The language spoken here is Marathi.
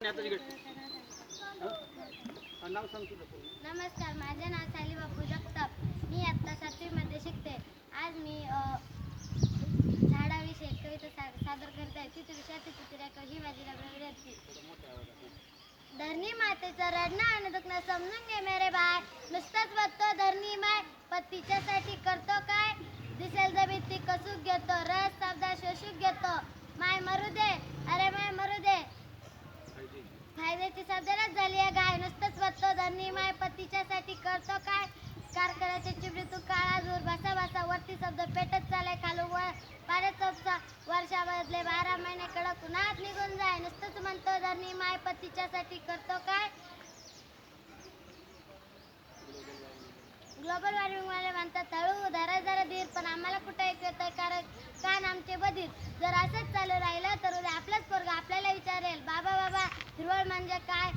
नमस्कार, माझे नाव साली बापू जगताप. मी आता 7वी मध्ये शिकते. आज मी झाडाविषयी कविता सादर करत आहे. ती विषयाची चित्ररेखा ही माझी रंगविरती. धरणी मातेचं रडणं आणि दुखणं समजून घे मेरे बाय. नुसतंच बघतो धरणी माय, पतीच्यासाठी करतो काय. दिसेल जमीन ती कसूक घेतो, रस शब्दा शोषूक घेतो. माय मरू दे, अरे माय मरू दे, फायद्याची सध्यालाच झाली आहे गाय. नुसतंच बघतो धरणी माय, पतीच्यासाठी करतो काय. कारखान्याच्या चिमणीतून काळा धूर बसा बसा वरती शब्द पेटत चालाय खालून पाण्याचा वर्षा बदले 12 महिने कडक उन्हात निघून जाय. नुसतंच म्हणतो धरणी माय, पतीच्यासाठी करतो काय. ग्लोबल वॉर्मिंग वाले म्हणतात हळू धरा जरा धीर, पण आम्हाला कुठे ऐकू येतंय कारण कान आमचे बधीर. जर असंच चालू राहिलं तर उद्या आपलाच पोरगा आपल्याला विचारेल, बाबा बाबा हिरवळ म्हणजे काय.